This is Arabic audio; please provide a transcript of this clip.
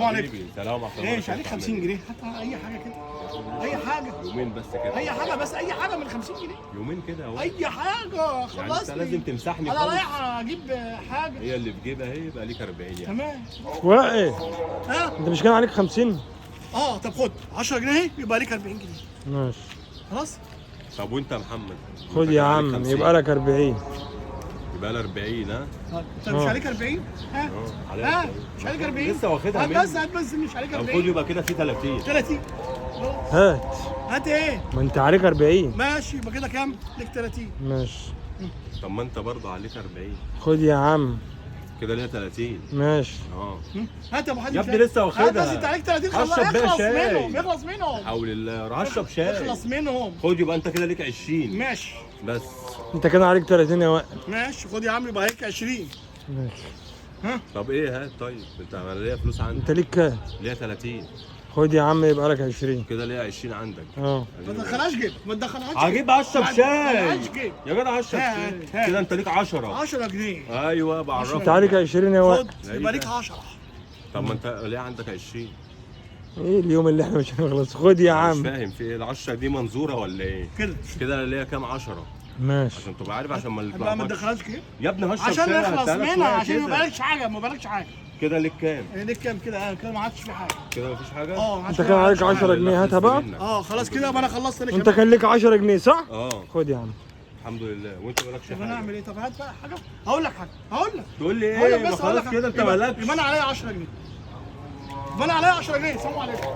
حبيبي سلام عليكم. ايش عليك 50 جنيه؟ هات اي حاجه كده، اي حاجه، يومين بس كده، اي حاجه بس، اي حاجه من 50 جنيه، يومين كده اهو. اي حاجه يعني خلاص. انت لازم تمسحني انا خالص. رايح اجيب حاجه. هي اللي في جيبها اهي، يبقى ليك 40 يعني. تمام. وايه ها انت مش كان عليك 50؟ طب خد 10 جنيه اهي، يبقى ليك 40 جنيه. ماشي خلاص. طب وانت يا محمد؟ خد انت يا كان عليك عم 50. يبقى لك 40. يبقى لي 40. ها؟ انت مش عليك 40؟ ها؟ عليك ها 40. مش عليك 40؟ لسه واخدها هات مني. بس، هات بس، مش عليك طب 40. خد يبقى كده في 30. 30. هات. هات ايه؟ ما انت عليك 40. ماشي، يبقى كده كام؟ ليك 30. ماشي. طب ما انت برضه عليك 40. خد يا عم. كده ليا 30. ماشي. هات يا ابو حد. يا ابني لسه واخدها. هات بس، انت عليك 30 خلاص. هشرب بيها اخلص شاي. منهم، اخلص منهم. حول الله، روح اشرب شاي. اخلص منهم. خد يبقى انت كده ليك 20. ماشي. بس انت كان عليك 30 يا وائل. ماشي، خد يا عم يبقى عليك 20. ماشي. طب ايه؟ هات. طيب انت انا ليا فلوس عندك. انت ليك كام؟ ليا 30. خد يا عم يبقى لك 20. كده ليا 20 عندك. ما تدخلهاش جيب، ما تدخلهاش. هجيب اشرب شاي جيب. يا جدع، اشرب هات، شاي. هات. كده انت ليك 10. 10 جنيه. ايوه انت بعرفك. عليك 20 يا وائل. خد يبقى ليك 10. طب ما انت ليه عندك 20؟ ايه اليوم اللي احنا مش هنخلص؟ خد يا مش عم. فاهم في ايه ال 10 دي منظوره ولا ايه؟ كده كده ليا كام 10؟ ماشي. عشان تبقى عارف، عشان ما بقى ما نتلخبطش. تدخلهاش جيب يا ابني هشرب عشان شاي، نخلص هديلك منها، شوية عشان ما كده. يبقالكش حاجه، ما يبقالكش حاجه. كده ليك كام؟ ليك كام كده؟ كده ما عادش في حاجه. كده مفيش حاجه؟ انت كان عليك 10 جنيه، هاتها بقى. خلاص كده يبقى انا خلصت لك. انت كان ليك 10 جنيه صح؟ اه خد يا عم. الحمد لله. وانت مالكش طب حاجه. انا اعمل ايه؟ طب هات بقى حاجه. هقول لك حاجه، هقول لك. تقول لي هقول ايه؟ لك ما بس، هقول خلاص لك كده انت يبقى مالكش. انا عليا 10 جنيه. يبقى انا عليا 10 جنيه. سلام عليكم.